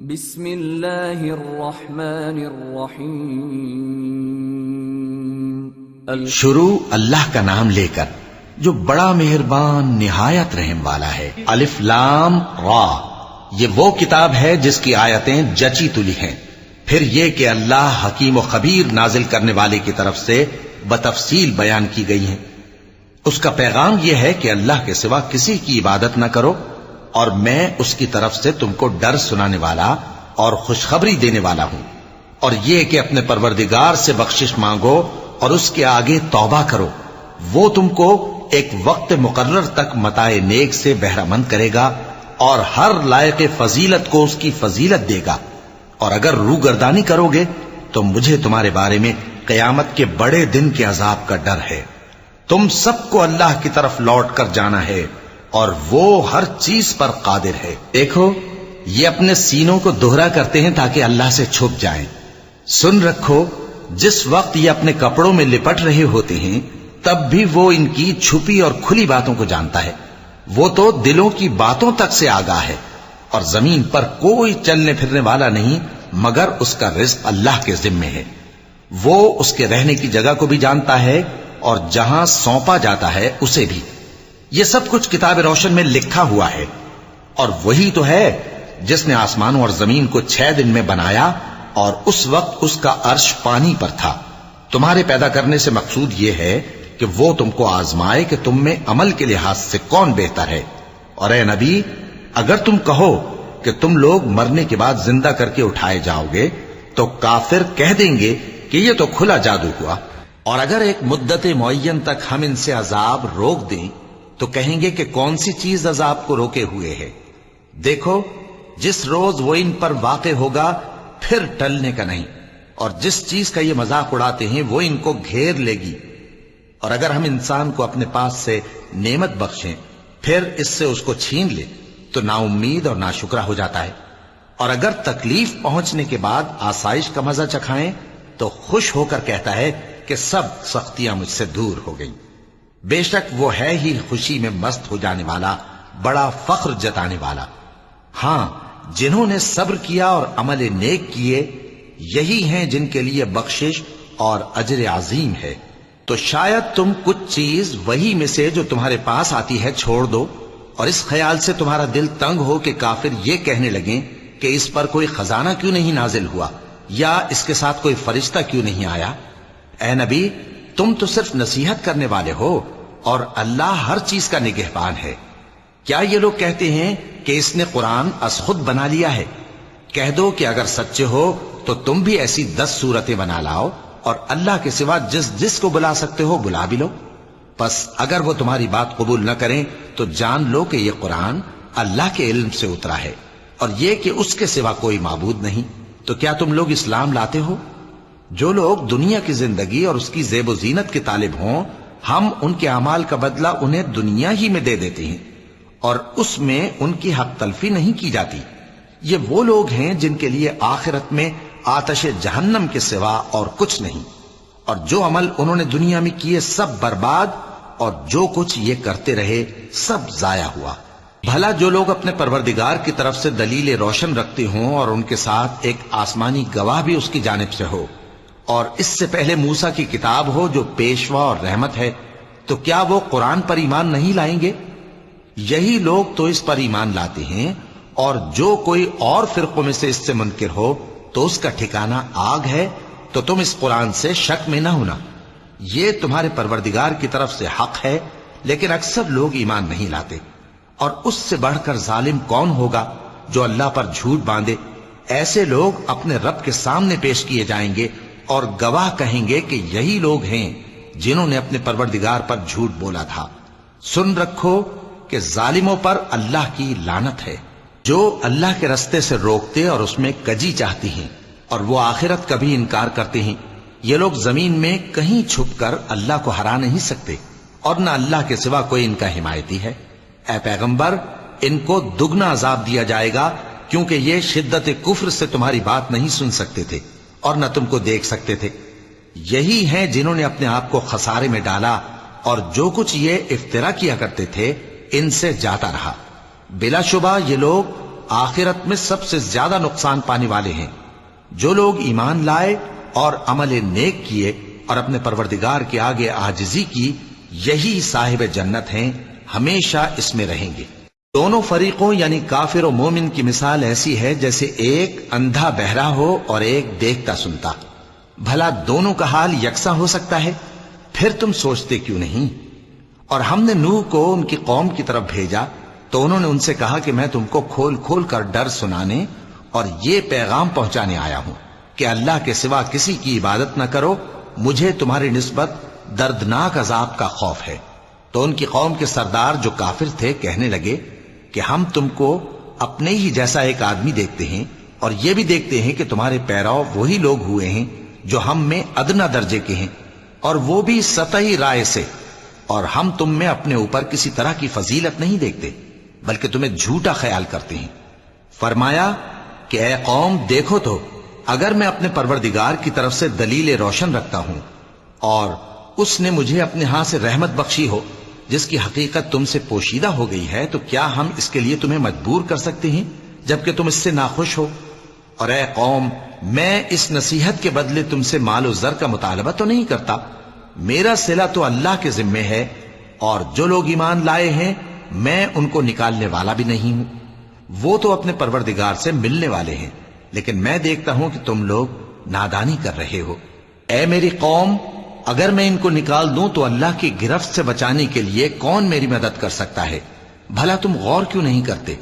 بسم اللہ الرحمن الرحیم شروع اللہ کا نام لے کر جو بڑا مہربان نہایت رحم والا ہے۔ الف لام را، یہ وہ کتاب ہے جس کی آیتیں جچی تلی ہیں۔ پھر یہ کہ اللہ حکیم و خبیر نازل کرنے والے کی طرف سے بتفصیل بیان کی گئی ہیں۔ اس کا پیغام یہ ہے کہ اللہ کے سوا کسی کی عبادت نہ کرو، اور میں اس کی طرف سے تم کو ڈر سنانے والا اور خوشخبری دینے والا ہوں۔ اور یہ کہ اپنے پروردگار سے بخشش مانگو اور اس کے آگے توبہ کرو، وہ تم کو ایک وقت مقرر تک متاع نیک سے بہرہ مند کرے گا اور ہر لائق فضیلت کو اس کی فضیلت دے گا۔ اور اگر روگردانی کرو گے تو مجھے تمہارے بارے میں قیامت کے بڑے دن کے عذاب کا ڈر ہے۔ تم سب کو اللہ کی طرف لوٹ کر جانا ہے اور وہ ہر چیز پر قادر ہے۔ دیکھو، یہ اپنے سینوں کو دوہرا کرتے ہیں تاکہ اللہ سے چھپ جائیں۔ سن رکھو، جس وقت یہ اپنے کپڑوں میں لپٹ رہے ہوتے ہیں تب بھی وہ ان کی چھپی اور کھلی باتوں کو جانتا ہے۔ وہ تو دلوں کی باتوں تک سے آگاہ ہے۔ اور زمین پر کوئی چلنے پھرنے والا نہیں مگر اس کا رزق اللہ کے ذمے ہے۔ وہ اس کے رہنے کی جگہ کو بھی جانتا ہے اور جہاں سونپا جاتا ہے اسے بھی۔ یہ سب کچھ کتاب روشن میں لکھا ہوا ہے۔ اور وہی تو ہے جس نے آسمانوں اور زمین کو 6 دن میں بنایا، اور اس وقت اس کا عرش پانی پر تھا۔ تمہارے پیدا کرنے سے مقصود یہ ہے کہ وہ تم کو آزمائے کہ تم میں عمل کے لحاظ سے کون بہتر ہے۔ اور اے نبی، اگر تم کہو کہ تم لوگ مرنے کے بعد زندہ کر کے اٹھائے جاؤ گے تو کافر کہہ دیں گے کہ یہ تو کھلا جادو ہوا۔ اور اگر ایک مدت معین تک ہم ان سے عذاب روک دیں تو کہیں گے کہ کون سی چیز عذاب کو روکے ہوئے ہے۔ دیکھو، جس روز وہ ان پر واقع ہوگا پھر ٹلنے کا نہیں، اور جس چیز کا یہ مذاق اڑاتے ہیں وہ ان کو گھیر لے گی۔ اور اگر ہم انسان کو اپنے پاس سے نعمت بخشیں پھر اس سے اس کو چھین لے تو نا امید اور ناشکرا ہو جاتا ہے۔ اور اگر تکلیف پہنچنے کے بعد آسائش کا مزہ چکھائیں تو خوش ہو کر کہتا ہے کہ سب سختیاں مجھ سے دور ہو گئیں۔ بے شک وہ ہے ہی خوشی میں مست ہو جانے والا، بڑا فخر جتانے والا۔ ہاں، جنہوں نے صبر کیا اور عمل نیک کیے، یہی ہیں جن کے لیے بخشش اور اجر عظیم ہے۔ تو شاید تم کچھ چیز وہی میں سے جو تمہارے پاس آتی ہے چھوڑ دو، اور اس خیال سے تمہارا دل تنگ ہو کہ کافر یہ کہنے لگیں کہ اس پر کوئی خزانہ کیوں نہیں نازل ہوا، یا اس کے ساتھ کوئی فرشتہ کیوں نہیں آیا۔ اے نبی، تم تو صرف نصیحت کرنے والے ہو، اور اللہ ہر چیز کا نگہبان ہے۔ کیا یہ لوگ کہتے ہیں کہ اس نے قرآن از خود بنا لیا ہے؟ کہہ دو کہ اگر سچے ہو تو تم بھی ایسی 10 صورتیں بنا لاؤ، اور اللہ کے سوا جس جس کو بلا سکتے ہو بلا بھی لو۔ پس اگر وہ تمہاری بات قبول نہ کریں تو جان لو کہ یہ قرآن اللہ کے علم سے اترا ہے، اور یہ کہ اس کے سوا کوئی معبود نہیں۔ تو کیا تم لوگ اسلام لاتے ہو؟ جو لوگ دنیا کی زندگی اور اس کی زیب و زینت کے طالب ہوں، ہم ان کے اعمال کا بدلہ انہیں دنیا ہی میں دے دیتے ہیں، اور اس میں ان کی حق تلفی نہیں کی جاتی۔ یہ وہ لوگ ہیں جن کے لیے آخرت میں آتش جہنم کے سوا اور کچھ نہیں، اور جو عمل انہوں نے دنیا میں کیے سب برباد، اور جو کچھ یہ کرتے رہے سب ضائع ہوا۔ بھلا جو لوگ اپنے پروردگار کی طرف سے دلیل روشن رکھتے ہوں اور ان کے ساتھ ایک آسمانی گواہ بھی اس کی جانب سے ہو، اور اس سے پہلے موسیٰ کی کتاب ہو جو پیشوا اور رحمت ہے، تو کیا وہ قرآن پر ایمان نہیں لائیں گے؟ یہی لوگ تو اس پر ایمان لاتے ہیں، اور جو کوئی اور فرقوں میں سے اس سے منکر ہو تو اس کا ٹھکانہ آگ ہے۔ تو تم اس قرآن سے شک میں نہ ہونا، یہ تمہارے پروردگار کی طرف سے حق ہے، لیکن اکثر لوگ ایمان نہیں لاتے۔ اور اس سے بڑھ کر ظالم کون ہوگا جو اللہ پر جھوٹ باندھے؟ ایسے لوگ اپنے رب کے سامنے پیش کیے جائیں گے اور گواہ کہیں گے کہ یہی لوگ ہیں جنہوں نے اپنے پروردگار پر جھوٹ بولا تھا۔ سن رکھو کہ ظالموں پر اللہ کی لعنت ہے، جو اللہ کے رستے سے روکتے اور اس میں کجی چاہتی ہیں، اور وہ آخرت کا بھی انکار کرتے ہیں۔ یہ لوگ زمین میں کہیں چھپ کر اللہ کو ہرا نہیں سکتے، اور نہ اللہ کے سوا کوئی ان کا حمایتی ہے۔ اے پیغمبر، ان کو دگنا عذاب دیا جائے گا، کیونکہ یہ شدت کفر سے تمہاری بات نہیں سن سکتے تھے اور نہ تم کو دیکھ سکتے تھے۔ یہی ہیں جنہوں نے اپنے آپ کو خسارے میں ڈالا، اور جو کچھ یہ افترا کیا کرتے تھے ان سے جاتا رہا۔ بلا شبہ یہ لوگ آخرت میں سب سے زیادہ نقصان پانے والے ہیں۔ جو لوگ ایمان لائے اور عمل نیک کیے اور اپنے پروردگار کے آگے عاجزی کی، یہی صاحب جنت ہیں، ہمیشہ اس میں رہیں گے۔ دونوں فریقوں یعنی کافر و مومن کی مثال ایسی ہے جیسے ایک اندھا بہرا ہو اور ایک دیکھتا سنتا۔ بھلا دونوں کا حال یکساں ہو سکتا ہے؟ پھر تم سوچتے کیوں نہیں؟ اور ہم نے نوح کو ان کی قوم کی طرف بھیجا تو انہوں نے ان سے کہا کہ میں تم کو کھول کھول کر ڈر سنانے اور یہ پیغام پہنچانے آیا ہوں کہ اللہ کے سوا کسی کی عبادت نہ کرو، مجھے تمہاری نسبت دردناک عذاب کا خوف ہے۔ تو ان کی قوم کے سردار جو کافر تھے کہنے لگے کہ ہم تم کو اپنے ہی جیسا ایک آدمی دیکھتے ہیں اور یہ بھی دیکھتے ہیں کہ تمہارے پیرو وہی لوگ ہوئے ہیں جو ہم میں ادنا درجے کے ہیں، اور وہ بھی سطحی رائے سے، اور ہم تم میں اپنے اوپر کسی طرح کی فضیلت نہیں دیکھتے بلکہ تمہیں جھوٹا خیال کرتے ہیں۔ فرمایا کہ اے قوم دیکھو تو، اگر میں اپنے پروردگار کی طرف سے دلیل روشن رکھتا ہوں اور اس نے مجھے اپنے ہاں سے رحمت بخشی ہو جس کی حقیقت تم سے پوشیدہ ہو گئی ہے، تو کیا ہم اس کے لیے تمہیں مجبور کر سکتے ہیں جبکہ تم اس سے ناخوش ہو؟ اور اے قوم، میں اس نصیحت کے بدلے تم سے مال و زر کا مطالبہ تو نہیں کرتا، میرا صلہ تو اللہ کے ذمے ہے، اور جو لوگ ایمان لائے ہیں میں ان کو نکالنے والا بھی نہیں ہوں، وہ تو اپنے پروردگار سے ملنے والے ہیں، لیکن میں دیکھتا ہوں کہ تم لوگ نادانی کر رہے ہو۔ اے میری قوم، اگر میں ان کو نکال دوں تو اللہ کی گرفت سے بچانے کے لیے کون میری مدد کر سکتا ہے؟ بھلا تم غور کیوں نہیں کرتے؟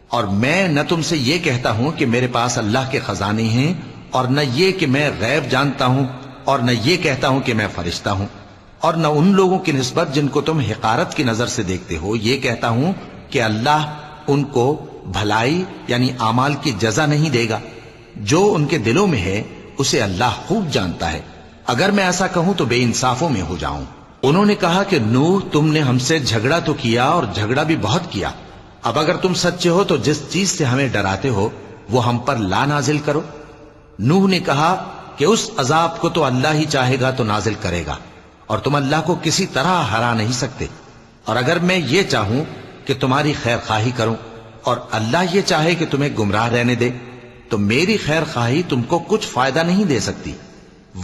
اور میں نہ تم سے یہ کہتا ہوں کہ میرے پاس اللہ کے خزانے ہیں، اور نہ یہ کہ میں غیب جانتا ہوں، اور نہ یہ کہتا ہوں کہ میں فرشتہ ہوں، اور نہ ان لوگوں کی نسبت جن کو تم حقارت کی نظر سے دیکھتے ہو یہ کہتا ہوں کہ اللہ ان کو بھلائی یعنی اعمال کی جزا نہیں دے گا۔ جو ان کے دلوں میں ہے اسے اللہ خوب جانتا ہے، اگر میں ایسا کہوں تو بے انصافوں میں ہو جاؤں۔ انہوں نے کہا کہ نوح، تم نے ہم سے جھگڑا تو کیا اور جھگڑا بھی بہت کیا، اب اگر تم سچے ہو تو جس چیز سے ہمیں ڈراتے ہو وہ ہم پر لا نازل کرو۔ نوح نے کہا کہ اس عذاب کو تو اللہ ہی چاہے گا تو نازل کرے گا، اور تم اللہ کو کسی طرح ہرا نہیں سکتے، اور اگر میں یہ چاہوں کہ تمہاری خیر خواہی کروں اور اللہ یہ چاہے کہ تمہیں گمراہ رہنے دے تو میری خیر خواہی تم کو کچھ فائدہ نہیں دے سکتی۔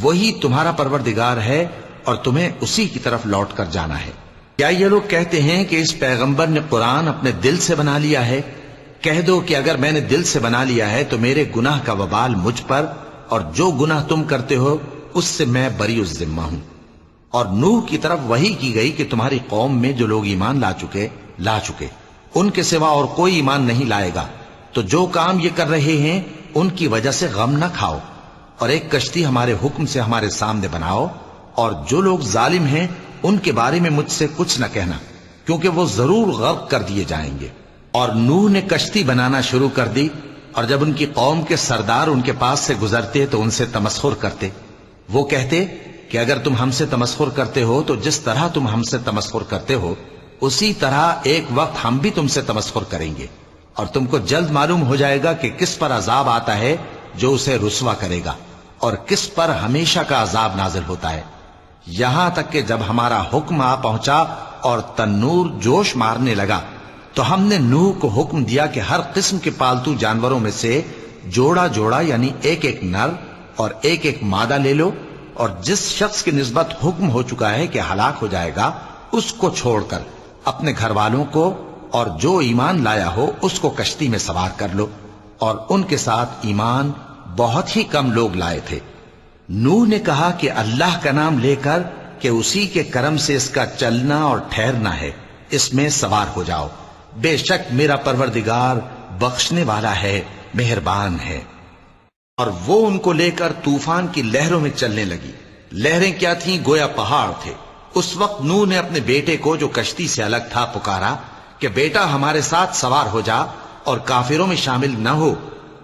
وہی تمہارا پروردگار ہے اور تمہیں اسی کی طرف لوٹ کر جانا ہے۔ کیا یہ لوگ کہتے ہیں کہ اس پیغمبر نے قرآن اپنے دل سے بنا لیا ہے؟ کہہ دو کہ اگر میں نے دل سے بنا لیا ہے تو میرے گناہ کا وبال مجھ پر، اور جو گناہ تم کرتے ہو اس سے میں بری الذمہ ہوں۔ اور نوح کی طرف وحی کی گئی کہ تمہاری قوم میں جو لوگ ایمان لا چکے ان کے سوا اور کوئی ایمان نہیں لائے گا، تو جو کام یہ کر رہے ہیں ان کی وجہ سے غم نہ کھاؤ، اور ایک کشتی ہمارے حکم سے ہمارے سامنے بناؤ، اور جو لوگ ظالم ہیں ان کے بارے میں مجھ سے کچھ نہ کہنا، کیونکہ وہ ضرور غرق کر دیے جائیں گے۔ اور نوح نے کشتی بنانا شروع کر دی، اور جب ان کی قوم کے سردار ان کے پاس سے گزرتے تو ان سے تمسخر کرتے۔ وہ کہتے کہ اگر تم ہم سے تمسخر کرتے ہو تو جس طرح تم ہم سے تمسخر کرتے ہو اسی طرح ایک وقت ہم بھی تم سے تمسخر کریں گے، اور تم کو جلد معلوم ہو جائے گا کہ کس پر عذاب آتا ہے جو اسے رسوا کرے گا، اور کس پر ہمیشہ کا عذاب نازل ہوتا ہے۔ یہاں تک کہ جب ہمارا حکم آ پہنچا اور تنور جوش مارنے لگا تو ہم نے نوح کو حکم دیا کہ ہر قسم کے پالتو جانوروں میں سے جوڑا جوڑا یعنی ایک ایک نر اور ایک ایک مادہ لے لو، اور جس شخص کی نسبت حکم ہو چکا ہے کہ ہلاک ہو جائے گا اس کو چھوڑ کر اپنے گھر والوں کو اور جو ایمان لایا ہو اس کو کشتی میں سوار کر لو۔ اور ان کے ساتھ ایمان بہت ہی کم لوگ لائے تھے۔ نوح نے کہا کہ اللہ کا نام لے کر کہ اسی کے کرم سے اس کا چلنا اور ٹھہرنا ہے، اس میں سوار ہو جاؤ، بے شک میرا پروردگار بخشنے والا ہے، مہربان ہے۔ اور وہ ان کو لے کر طوفان کی لہروں میں چلنے لگی۔ لہریں کیا تھیں؟ گویا پہاڑ تھے۔ اس وقت نوح نے اپنے بیٹے کو جو کشتی سے الگ تھا پکارا کہ بیٹا ہمارے ساتھ سوار ہو جا اور کافروں میں شامل نہ ہو۔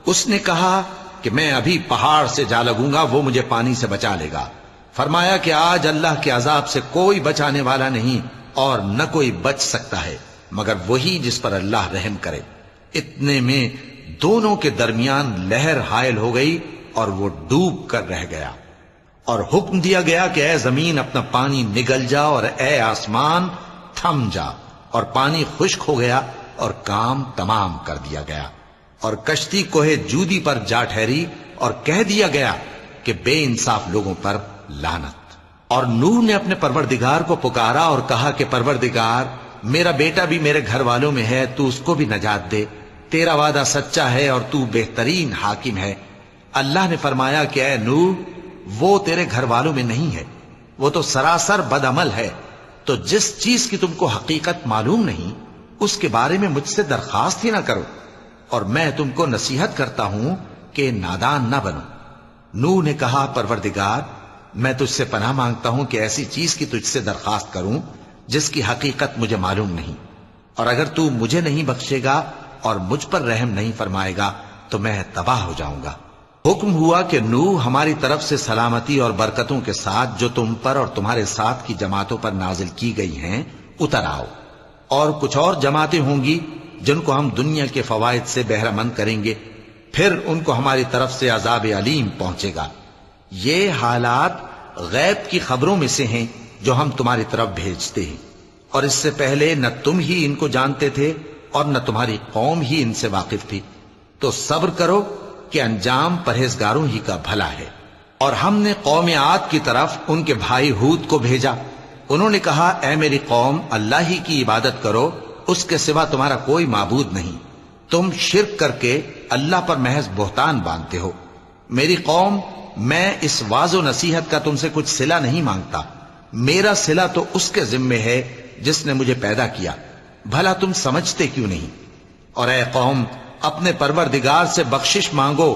اس نے کہا کہ میں ابھی پہاڑ سے جا لگوں گا، وہ مجھے پانی سے بچا لے گا۔ فرمایا کہ آج اللہ کے عذاب سے کوئی بچانے والا نہیں اور نہ کوئی بچ سکتا ہے مگر وہی جس پر اللہ رحم کرے۔ اتنے میں دونوں کے درمیان لہر حائل ہو گئی اور وہ ڈوب کر رہ گیا، اور حکم دیا گیا کہ اے زمین اپنا پانی نگل جا، اور اے آسمان تھم جا، اور پانی خشک ہو گیا اور کام تمام کر دیا گیا۔ اور کشتی کوہ جودی پر جا ٹھہری اور کہہ دیا گیا کہ بے انصاف لوگوں پر لعنت۔ اور نوح نے اپنے پروردگار کو پکارا اور کہا کہ پروردگار، میرا بیٹا بھی میرے گھر والوں میں ہے، تو اس کو بھی نجات دے، تیرا وعدہ سچا ہے اور تو بہترین حاکم ہے۔ اللہ نے فرمایا کہ اے نوح، وہ تیرے گھر والوں میں نہیں ہے، وہ تو سراسر بد عمل ہے، تو جس چیز کی تم کو حقیقت معلوم نہیں اس کے بارے میں مجھ سے درخواست ہی نہ کرو، اور میں تم کو نصیحت کرتا ہوں کہ نادان نہ بنو۔ نوح نے کہا پروردگار، میں تجھ سے پناہ مانگتا ہوں کہ ایسی چیز کی تجھ سے درخواست کروں جس کی حقیقت مجھے معلوم نہیں، اور اگر تو مجھے نہیں بخشے گا اور مجھ پر رحم نہیں فرمائے گا تو میں تباہ ہو جاؤں گا۔ حکم ہوا کہ نوح، ہماری طرف سے سلامتی اور برکتوں کے ساتھ جو تم پر اور تمہارے ساتھ کی جماعتوں پر نازل کی گئی ہیں اتر آؤ، اور کچھ اور جماعتیں ہوں گی جن کو ہم دنیا کے فوائد سے بہرہ مند کریں گے، پھر ان کو ہماری طرف سے عذاب علیم پہنچے گا۔ یہ حالات غیب کی خبروں میں سے ہیں جو ہم تمہاری طرف بھیجتے ہیں، اور اس سے پہلے نہ تم ہی ان کو جانتے تھے اور نہ تمہاری قوم ہی ان سے واقف تھی، تو صبر کرو کہ انجام پرہیزگاروں ہی کا بھلا ہے۔ اور ہم نے قوم عاد کی طرف ان کے بھائی ہود کو بھیجا، انہوں نے کہا اے میری قوم، اللہ ہی کی عبادت کرو، اس کے سوا تمہارا کوئی معبود نہیں، تم شرک کر کے اللہ پر محض بہتان باندھتے ہو۔ میری قوم، میں اس واعظ و نصیحت کا تم سے کچھ صلہ نہیں مانگتا، میرا صلہ تو اس کے ذمے ہے جس نے مجھے پیدا کیا، بھلا تم سمجھتے کیوں نہیں؟ اور اے قوم، اپنے پروردگار سے بخشش مانگو،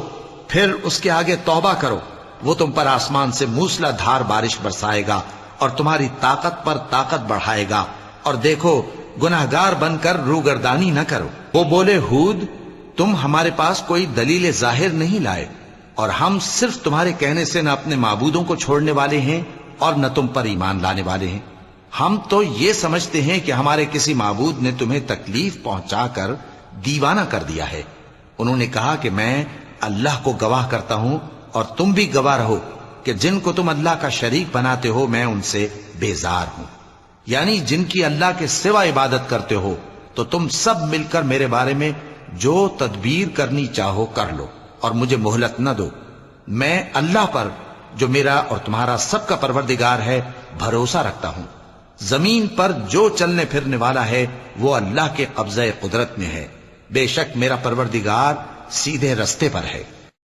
پھر اس کے آگے توبہ کرو، وہ تم پر آسمان سے موسلا دھار بارش برسائے گا اور تمہاری طاقت پر طاقت بڑھائے گا، اور دیکھو گناہگار بن کر روگردانی نہ کرو۔ وہ بولے ہود، تم ہمارے پاس کوئی دلیل ظاہر نہیں لائے، اور ہم صرف تمہارے کہنے سے نہ اپنے معبودوں کو چھوڑنے والے ہیں اور نہ تم پر ایمان لانے والے ہیں۔ ہم تو یہ سمجھتے ہیں کہ ہمارے کسی معبود نے تمہیں تکلیف پہنچا کر دیوانہ کر دیا ہے۔ انہوں نے کہا کہ میں اللہ کو گواہ کرتا ہوں اور تم بھی گواہ رہو کہ جن کو تم اللہ کا شریک بناتے ہو میں ان سے بیزار ہوں، یعنی جن کی اللہ کے سوا عبادت کرتے ہو، تو تم سب مل کر میرے بارے میں جو تدبیر کرنی چاہو کر لو اور مجھے مہلت نہ دو۔ میں اللہ پر جو میرا اور تمہارا سب کا پروردگار ہے بھروسہ رکھتا ہوں۔ زمین پر جو چلنے پھرنے والا ہے وہ اللہ کے قبضہ قدرت میں ہے، بے شک میرا پروردگار سیدھے رستے پر ہے۔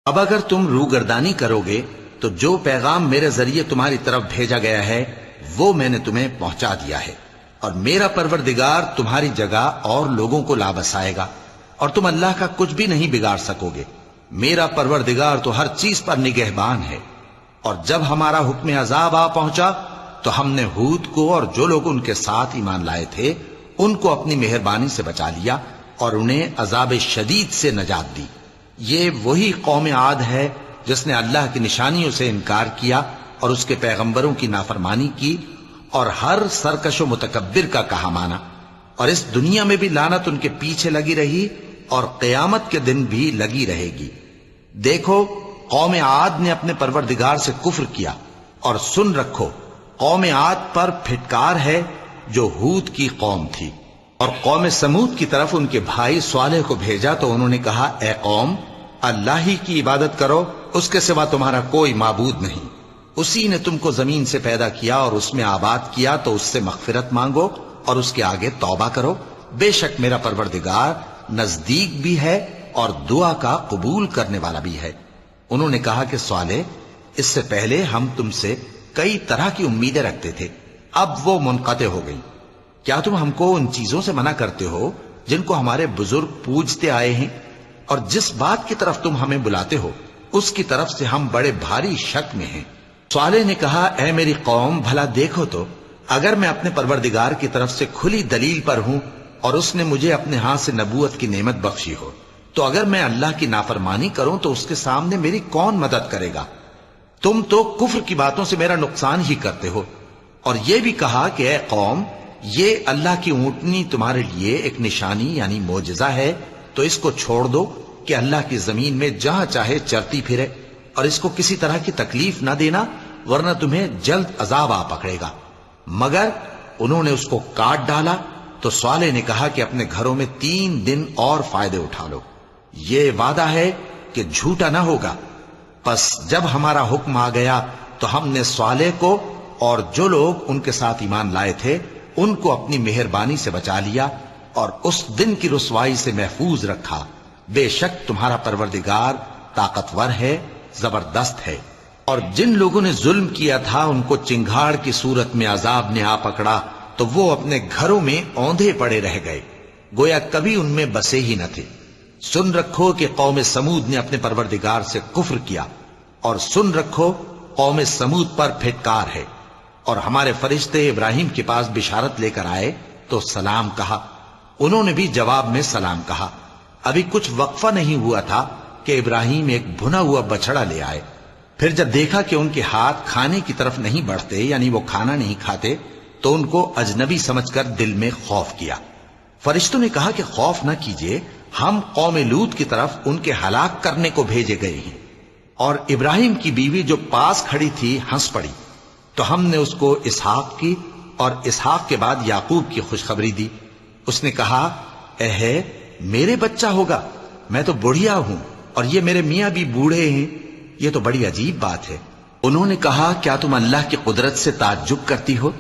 اب اگر تم روگردانی کرو گے تو جو پیغام میرے ذریعے تمہاری طرف بھیجا گیا ہے وہ میں نے تمہیں پہنچا دیا ہے، اور میرا پروردگار تمہاری جگہ اور لوگوں کو لا بسائے گا، اور تم اللہ کا کچھ بھی نہیں بگاڑ سکو گے۔ میرا پروردگار تو ہر چیز پر نگہبان ہے۔ اور جب ہمارا حکم عذاب آ پہنچا تو ہم نے ہود کو اور جو لوگ ان کے ساتھ ایمان لائے تھے ان کو اپنی مہربانی سے بچا لیا اور انہیں عذاب شدید سے نجات دی۔ یہ وہی قوم عاد ہے جس نے اللہ کی نشانیوں سے انکار کیا اور اس کے پیغمبروں کی نافرمانی کی اور ہر سرکش و متکبر کا کہا مانا، اور اس دنیا میں بھی لعنت ان کے پیچھے لگی رہی اور قیامت کے دن بھی لگی رہے گی۔ دیکھو، قوم عاد نے اپنے پروردگار سے کفر کیا، اور سن رکھو، قوم عاد پر پھٹکار ہے جو ہود کی قوم تھی۔ اور قوم سمود کی طرف ان کے بھائی صالح کو بھیجا تو انہوں نے کہا اے قوم، اللہ ہی کی عبادت کرو، اس کے سوا تمہارا کوئی معبود نہیں، اسی نے تم کو زمین سے پیدا کیا اور اس میں آباد کیا، تو اس سے مغفرت مانگو اور اس کے آگے توبہ کرو، بے شک میرا پروردگار نزدیک بھی ہے اور دعا کا قبول کرنے والا بھی ہے۔ انہوں نے کہا کہ صالح، اس سے پہلے ہم تم سے کئی طرح کی امیدیں رکھتے تھے، اب وہ منقطع ہو گئی۔ کیا تم ہم کو ان چیزوں سے منع کرتے ہو جن کو ہمارے بزرگ پوجتے آئے ہیں؟ اور جس بات کی طرف تم ہمیں بلاتے ہو اس کی طرف سے ہم بڑے بھاری شک میں ہیں۔ صالح نے کہا اے میری قوم، بھلا دیکھو تو، اگر میں اپنے پروردگار کی طرف سے کھلی دلیل پر ہوں اور اس نے مجھے اپنے ہاتھ سے نبوت کی نعمت بخشی ہو، تو اگر میں اللہ کی نافرمانی کروں تو اس کے سامنے میری کون مدد کرے گا؟ تم تو کفر کی باتوں سے میرا نقصان ہی کرتے ہو۔ اور یہ بھی کہا کہ اے قوم، یہ اللہ کی اونٹنی تمہارے لیے ایک نشانی یعنی معجزہ ہے، تو اس کو چھوڑ دو کہ اللہ کی زمین میں جہاں چاہے چرتی پھرے، اور اس کو کسی طرح کی تکلیف نہ دینا، ورنہ تمہیں جلد عذاب آ پکڑے گا۔ مگر انہوں نے اس کو کاٹ ڈالا، تو صالح نے کہا کہ اپنے گھروں میں 3 دن اور فائدے اٹھا لو، یہ وعدہ ہے کہ جھوٹا نہ ہوگا۔ پس جب ہمارا حکم آ گیا تو ہم نے صالح کو اور جو لوگ ان کے ساتھ ایمان لائے تھے ان کو اپنی مہربانی سے بچا لیا اور اس دن کی رسوائی سے محفوظ رکھا۔ بے شک تمہارا پروردگار طاقتور ہے، زبردست ہے۔ اور جن لوگوں نے ظلم کیا تھا ان کو چنگھاڑ کی صورت میں عذاب نے آ پکڑا تو وہ اپنے گھروں میں اوندھے پڑے رہ گئے، گویا کبھی ان میں بسے ہی نہ تھے۔ سن رکھو کہ قوم سمود نے اپنے پروردگار سے کفر کیا، اور سن رکھو قوم سمود پر پھٹکار ہے۔ اور ہمارے فرشتے ابراہیم کے پاس بشارت لے کر آئے تو سلام کہا، انہوں نے بھی جواب میں سلام کہا۔ ابھی کچھ وقفہ نہیں ہوا تھا کہ ابراہیم ایک بھنا ہوا بچڑا لے آئے۔ پھر جب دیکھا کہ ان کے ہاتھ کھانے کی طرف نہیں بڑھتے، یعنی وہ کھانا نہیں کھاتے، تو ان کو اجنبی سمجھ کر دل میں خوف کیا۔ فرشتوں نے کہا کہ خوف نہ کیجیے، ہم قوم لوط کی طرف ان کے ہلاک کرنے کو بھیجے گئے ہیں۔ اور ابراہیم کی بیوی جو پاس کھڑی تھی ہنس پڑی، تو ہم نے اس کو اسحاق کی اور اسحاق کے بعد یعقوب کی خوشخبری دی۔ اس نے کہا، اے میرے بچہ ہوگا، میں تو بڑھیا ہوں اور یہ میرے میاں بھی بوڑھے ہیں، یہ تو بڑی عجیب بات ہے۔ انہوں نے کہا، کیا تم اللہ کی قدرت سے تعجب کرتی ہو؟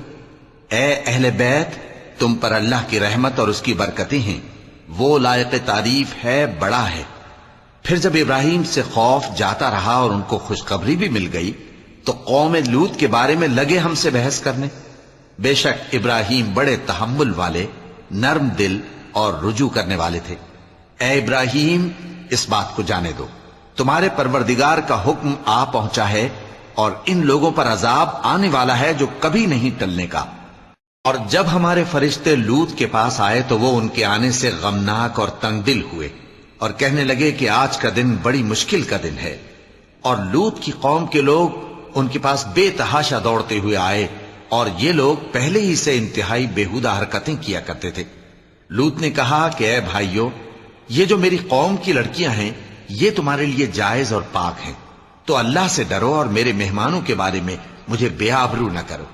اے اہل بیت، تم پر اللہ کی رحمت اور اس کی برکتیں ہیں، وہ لائق تعریف ہے، بڑا ہے۔ پھر جب ابراہیم سے خوف جاتا رہا اور ان کو خوشخبری بھی مل گئی تو قوم لوط کے بارے میں لگے ہم سے بحث کرنے۔ بے شک ابراہیم بڑے تحمل والے، نرم دل اور رجوع کرنے والے تھے۔ اے ابراہیم، اس بات کو جانے دو، تمہارے پروردگار کا حکم آ پہنچا ہے اور ان لوگوں پر عذاب آنے والا ہے جو کبھی نہیں ٹلنے کا۔ اور جب ہمارے فرشتے لوط کے پاس آئے تو وہ ان کے آنے سے غمناک اور تنگ دل ہوئے اور کہنے لگے کہ آج کا دن بڑی مشکل کا دن ہے۔ اور لوط کی قوم کے لوگ ان کے پاس بے تحاشا دوڑتے ہوئے آئے، اور یہ لوگ پہلے ہی سے انتہائی بےہودہ حرکتیں کیا کرتے تھے۔ لوط نے کہا کہ اے بھائیو، یہ جو میری قوم کی لڑکیاں ہیں یہ تمہارے لیے جائز اور پاک ہیں، تو اللہ سے ڈرو اور میرے مہمانوں کے بارے میں مجھے بے آبرو نہ کرو۔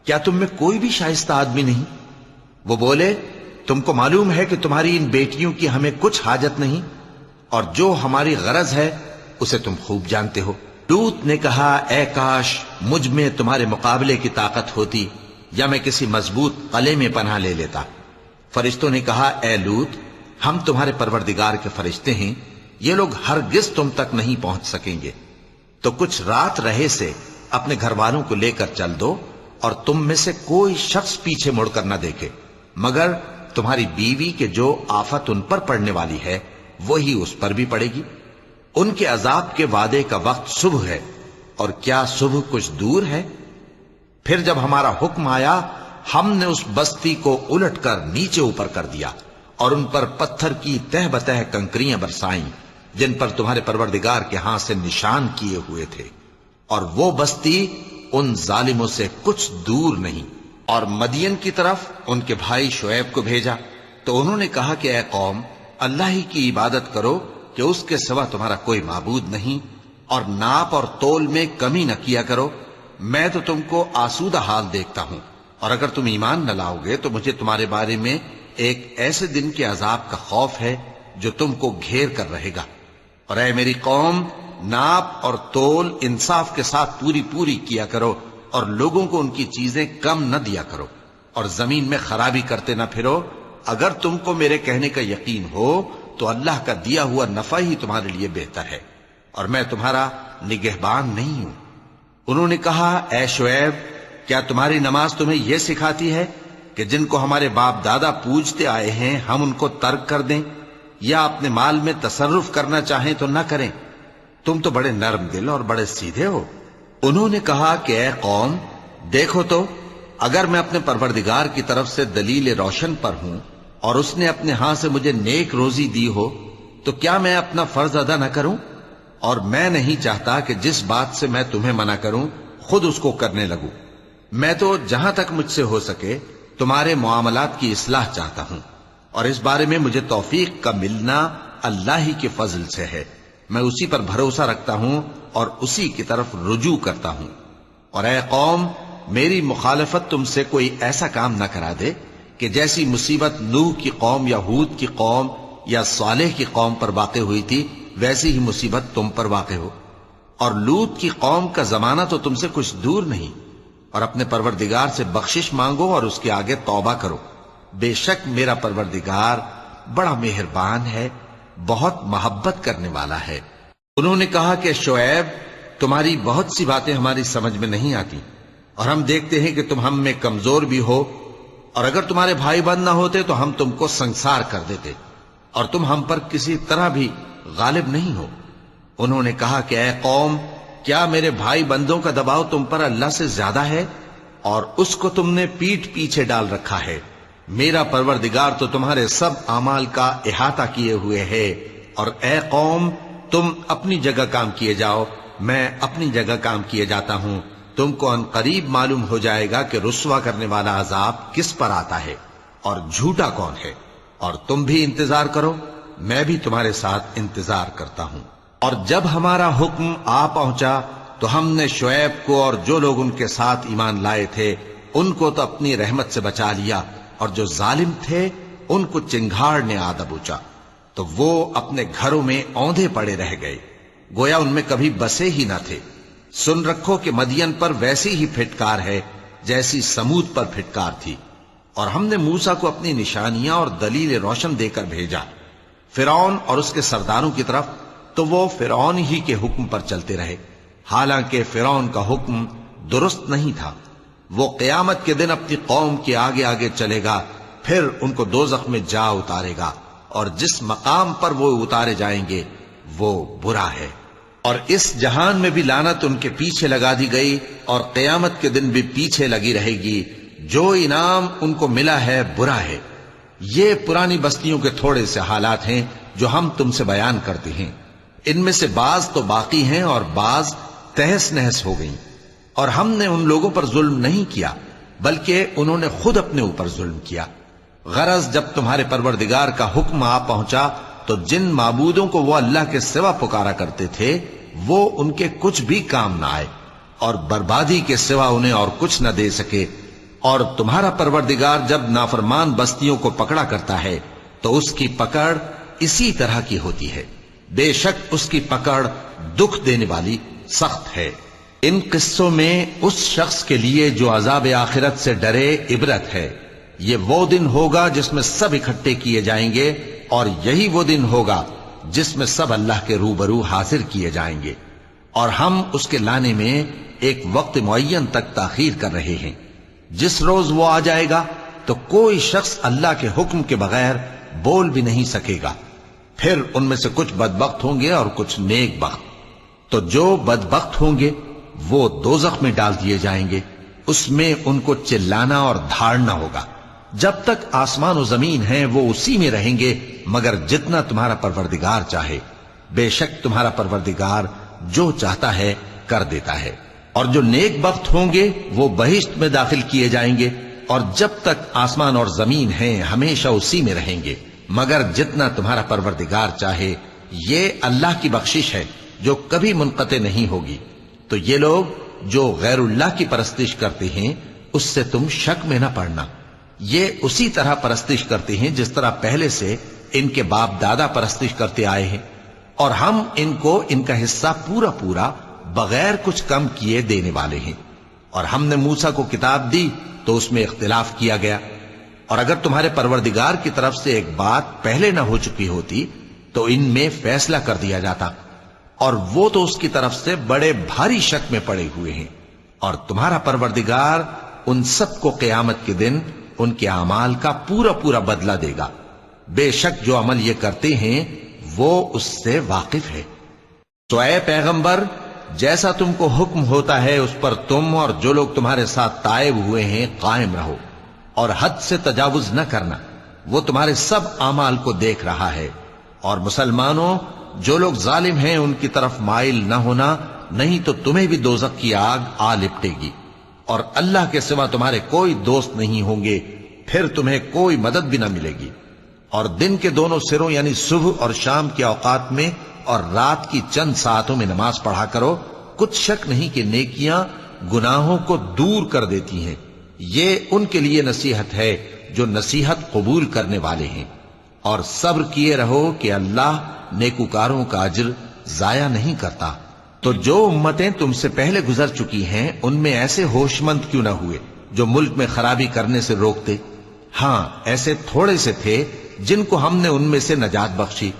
کیا تم میں کوئی بھی شائستہ آدمی نہیں؟ وہ بولے، تم کو معلوم ہے کہ تمہاری ان بیٹیوں کی ہمیں کچھ حاجت نہیں، اور جو ہماری غرض ہے اسے تم خوب جانتے ہو۔ لوط نے کہا، اے کاش مجھ میں تمہارے مقابلے کی طاقت ہوتی، یا میں کسی مضبوط قلعے میں پناہ لے لیتا۔ فرشتوں نے کہا، اے لوط، ہم تمہارے پروردگار کے فرشتے ہیں، یہ لوگ ہرگز تم تک نہیں پہنچ سکیں گے، تو کچھ رات رہے سے اپنے گھر والوں کو لے کر چل دو، اور تم میں سے کوئی شخص پیچھے مڑ کر نہ دیکھے، مگر تمہاری بیوی کے جو آفت ان پر پڑنے والی ہے وہی اس پر بھی پڑے گی۔ ان کے عذاب کے وعدے کا وقت صبح ہے، اور کیا صبح کچھ دور ہے؟ پھر جب ہمارا حکم آیا ہم نے اس بستی کو الٹ کر نیچے اوپر کر دیا اور ان پر پتھر کی تہ بتہ کنکریاں برسائیں جن پر تمہارے پروردگار کے ہاں سے نشان کیے ہوئے تھے، اور وہ بستی ان ظالموں سے کچھ دور نہیں۔ اور مدین کی طرف ان کے بھائی شعیب کو بھیجا تو انہوں نے کہا کہ اے قوم، اللہ ہی کی عبادت کرو کہ اس کے سوا تمہارا کوئی معبود نہیں، اور ناپ اور تول میں کمی نہ کیا کرو، میں تو تم کو آسودہ حال دیکھتا ہوں، اور اگر تم ایمان نہ لاؤ گے تو مجھے تمہارے بارے میں ایک ایسے دن کے عذاب کا خوف ہے جو تم کو گھیر کر رہے گا۔ اور اے میری قوم، ناپ اور تول انصاف کے ساتھ پوری پوری کیا کرو، اور لوگوں کو ان کی چیزیں کم نہ دیا کرو، اور زمین میں خرابی کرتے نہ پھرو۔ اگر تم کو میرے کہنے کا یقین ہو تو اللہ کا دیا ہوا نفع ہی تمہارے لیے بہتر ہے، اور میں تمہارا نگہبان نہیں ہوں۔ انہوں نے کہا، اے شعیب، کیا تمہاری نماز تمہیں یہ سکھاتی ہے کہ جن کو ہمارے باپ دادا پوجتے آئے ہیں ہم ان کو ترک کر دیں، یا اپنے مال میں تصرف کرنا چاہیں تو نہ کریں؟ تم تو بڑے نرم دل اور بڑے سیدھے ہو۔ انہوں نے کہا کہ اے قوم، دیکھو تو، اگر میں اپنے پروردگار کی طرف سے دلیل روشن پر ہوں اور اس نے اپنے ہاں سے مجھے نیک روزی دی ہو تو کیا میں اپنا فرض ادا نہ کروں؟ اور میں نہیں چاہتا کہ جس بات سے میں تمہیں منع کروں خود اس کو کرنے لگوں۔ میں تو جہاں تک مجھ سے ہو سکے تمہارے معاملات کی اصلاح چاہتا ہوں، اور اس بارے میں مجھے توفیق کا ملنا اللہ ہی کے فضل سے ہے۔ میں اسی پر بھروسہ رکھتا ہوں اور اسی کی طرف رجوع کرتا ہوں۔ اور اے قوم، میری مخالفت تم سے کوئی ایسا کام نہ کرا دے کہ جیسی مصیبت نوح کی قوم یا ہود کی قوم یا صالح کی قوم پر واقع ہوئی تھی ویسی ہی مصیبت تم پر واقع ہو، اور لوط کی قوم کا زمانہ تو تم سے کچھ دور نہیں، اور اپنے پروردگار سے بخشش مانگو اور اس کے آگے توبہ کرو، بے شک میرا پروردگار بڑا مہربان ہے، بہت محبت کرنے والا ہے۔ انہوں نے کہا کہ شعیب، تمہاری بہت سی باتیں ہماری سمجھ میں نہیں آتی، اور ہم دیکھتے ہیں کہ تم ہم میں کمزور بھی ہو، اور اگر تمہارے بھائی بند نہ ہوتے تو ہم تم کو سنسار کر دیتے، اور تم ہم پر کسی طرح بھی غالب نہیں ہو۔ انہوں نے کہا کہ اے قوم، کیا میرے بھائی بندوں کا دباؤ تم پر اللہ سے زیادہ ہے، اور اس کو تم نے پیٹھ پیچھے ڈال رکھا ہے؟ میرا پروردگار تو تمہارے سب اعمال کا احاطہ کیے ہوئے ہے، اور اے قوم، تم اپنی جگہ کام کیے جاؤ، میں اپنی جگہ کام کیے جاتا ہوں، تم کو ان قریب معلوم ہو جائے گا کہ رسوا کرنے والا عذاب کس پر آتا ہے اور جھوٹا کون ہے، اور تم بھی انتظار کرو، میں بھی تمہارے ساتھ انتظار کرتا ہوں۔ اور جب ہمارا حکم آ پہنچا تو ہم نے شعیب کو اور جو لوگ ان کے ساتھ ایمان لائے تھے ان کو تو اپنی رحمت سے بچا لیا، اور جو ظالم تھے ان کو چنگھاڑ نے آ دبوچا، تو وہ اپنے گھروں میں اوندھے پڑے رہ گئے، گویا ان میں کبھی بسے ہی نہ تھے۔ سن رکھو کہ مدین پر ویسی ہی پھٹکار ہے جیسی سمود پر پھٹکار تھی، اور ہم نے موسیٰ کو اپنی نشانیاں اور دلیل روشن دے کر بھیجا فرعون اور اس کے سرداروں کی طرف، تو وہ فرعون ہی کے حکم پر چلتے رہے، حالانکہ فرعون کا حکم درست نہیں تھا۔ وہ قیامت کے دن اپنی قوم کے آگے آگے چلے گا، پھر ان کو دوزخ میں جا اتارے گا، اور جس مقام پر وہ اتارے جائیں گے وہ برا ہے۔ اور اس جہان میں بھی لعنت ان کے پیچھے لگا دی گئی، اور قیامت کے دن بھی پیچھے لگی رہے گی، جو انعام ان کو ملا ہے برا ہے۔ یہ پرانی بستیوں کے تھوڑے سے حالات ہیں جو ہم تم سے بیان کرتے ہیں، ان میں سے بعض تو باقی ہیں اور بعض تہس نہس ہو گئیں، اور ہم نے ان لوگوں پر ظلم نہیں کیا بلکہ انہوں نے خود اپنے اوپر ظلم کیا۔ غرض جب تمہارے پروردگار کا حکم آ پہنچا تو جن معبودوں کو وہ اللہ کے سوا پکارا کرتے تھے وہ ان کے کچھ بھی کام نہ آئے، اور بربادی کے سوا انہیں اور کچھ نہ دے سکے۔ اور تمہارا پروردگار جب نافرمان بستیوں کو پکڑا کرتا ہے تو اس کی پکڑ اسی طرح کی ہوتی ہے، بے شک اس کی پکڑ دکھ دینے والی سخت ہے۔ ان قصوں میں اس شخص کے لیے جو عذاب آخرت سے ڈرے عبرت ہے۔ یہ وہ دن ہوگا جس میں سب اکٹھے کیے جائیں گے، اور یہی وہ دن ہوگا جس میں سب اللہ کے روبرو حاضر کیے جائیں گے، اور ہم اس کے لانے میں ایک وقت معین تک تاخیر کر رہے ہیں۔ جس روز وہ آ جائے گا تو کوئی شخص اللہ کے حکم کے بغیر بول بھی نہیں سکے گا۔ پھر ان میں سے کچھ بدبخت ہوں گے اور کچھ نیک بخت، تو جو بدبخت ہوں گے وہ دوزخ میں ڈال دیے جائیں گے، اس میں ان کو چلانا اور دھاڑنا ہوگا۔ جب تک آسمان و زمین ہیں وہ اسی میں رہیں گے مگر جتنا تمہارا پروردگار چاہے، بے شک تمہارا پروردگار جو چاہتا ہے کر دیتا ہے۔ اور جو نیک بخت ہوں گے وہ بہشت میں داخل کیے جائیں گے، اور جب تک آسمان اور زمین ہیں ہمیشہ اسی میں رہیں گے مگر جتنا تمہارا پروردگار چاہے۔ یہ اللہ کی بخشش ہے جو کبھی منقطع نہیں ہوگی۔ تو یہ لوگ جو غیر اللہ کی پرستش کرتے ہیں اس سے تم شک میں نہ پڑنا، یہ اسی طرح پرستش کرتے ہیں جس طرح پہلے سے ان کے باپ دادا پرستش کرتے آئے ہیں، اور ہم ان کو ان کا حصہ پورا پورا بغیر کچھ کم کیے دینے والے ہیں۔ اور ہم نے موسیٰ کو کتاب دی تو اس میں اختلاف کیا گیا، اور اگر تمہارے پروردگار کی طرف سے ایک بات پہلے نہ ہو چکی ہوتی تو ان میں فیصلہ کر دیا جاتا، اور وہ تو اس کی طرف سے بڑے بھاری شک میں پڑے ہوئے ہیں۔ اور تمہارا پروردگار ان سب کو قیامت کے دن ان کے اعمال کا پورا پورا بدلہ دے گا، بے شک جو عمل یہ کرتے ہیں وہ اس سے واقف ہے۔ تو اے پیغمبر، جیسا تم کو حکم ہوتا ہے اس پر تم اور جو لوگ تمہارے ساتھ تائب ہوئے ہیں قائم رہو، اور حد سے تجاوز نہ کرنا، وہ تمہارے سب اعمال کو دیکھ رہا ہے۔ اور مسلمانوں، جو لوگ ظالم ہیں ان کی طرف مائل نہ ہونا، نہیں تو تمہیں بھی دوزخ کی آگ آ لپٹے گی، اور اللہ کے سوا تمہارے کوئی دوست نہیں ہوں گے، پھر تمہیں کوئی مدد بھی نہ ملے گی۔ اور دن کے دونوں سروں یعنی صبح اور شام کے اوقات میں اور رات کی چند ساعتوں میں نماز پڑھا کرو، کچھ شک نہیں کہ نیکیاں گناہوں کو دور کر دیتی ہیں۔ یہ ان کے لیے نصیحت ہے جو نصیحت قبول کرنے والے ہیں۔ اور صبر کیے رہو کہ اللہ نیکوکاروں کا اجر ضائع نہیں کرتا۔ تو جو امتیں تم سے پہلے گزر چکی ہیں ان میں ایسے ہوش مند کیوں نہ ہوئے جو ملک میں خرابی کرنے سے روکتے؟ ہاں ایسے تھوڑے سے تھے جن کو ہم نے ان میں سے نجات بخشی،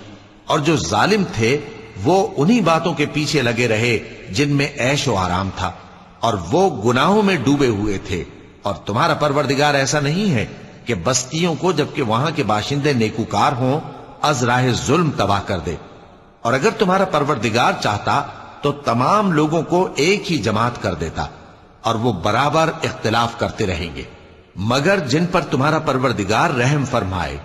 اور جو ظالم تھے وہ انہی باتوں کے پیچھے لگے رہے جن میں عیش و آرام تھا، اور وہ گناہوں میں ڈوبے ہوئے تھے۔ اور تمہارا پروردگار ایسا نہیں ہے کہ بستیوں کو جبکہ وہاں کے باشندے نیکوکار ہوں از راہ ظلم تباہ کر دے۔ اور اگر تمہارا پروردگار چاہتا تو تمام لوگوں کو ایک ہی جماعت کر دیتا، اور وہ برابر اختلاف کرتے رہیں گے، مگر جن پر تمہارا پروردگار رحم فرمائے۔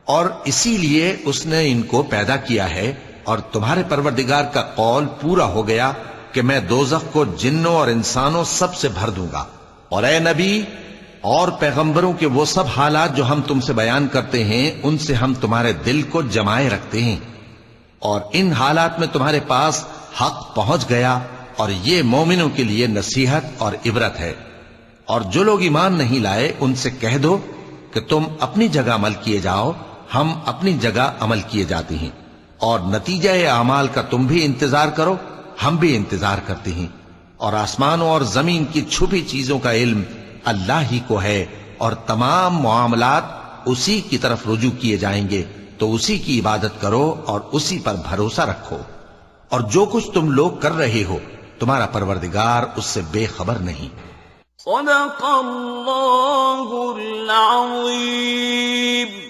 اور اسی لیے اس نے ان کو پیدا کیا ہے، اور تمہارے پروردگار کا قول پورا ہو گیا کہ میں دوزخ کو جنوں اور انسانوں سب سے بھر دوں گا۔ اور اے نبی اور پیغمبروں کے وہ سب حالات جو ہم تم سے بیان کرتے ہیں ان سے ہم تمہارے دل کو جمائے رکھتے ہیں، اور ان حالات میں تمہارے پاس حق پہنچ گیا، اور یہ مومنوں کے لیے نصیحت اور عبرت ہے۔ اور جو لوگ ایمان نہیں لائے ان سے کہہ دو کہ تم اپنی جگہ عمل کیے جاؤ، ہم اپنی جگہ عمل کیے جاتے ہیں، اور نتیجہ اعمال کا تم بھی انتظار کرو، ہم بھی انتظار کرتے ہیں۔ اور آسمانوں اور زمین کی چھپی چیزوں کا علم اللہ ہی کو ہے، اور تمام معاملات اسی کی طرف رجوع کیے جائیں گے، تو اسی کی عبادت کرو اور اسی پر بھروسہ رکھو۔ اور جو کچھ تم لوگ کر رہے ہو تمہارا پروردگار اس سے بے خبر نہیں۔ صدق اللہ العظیم۔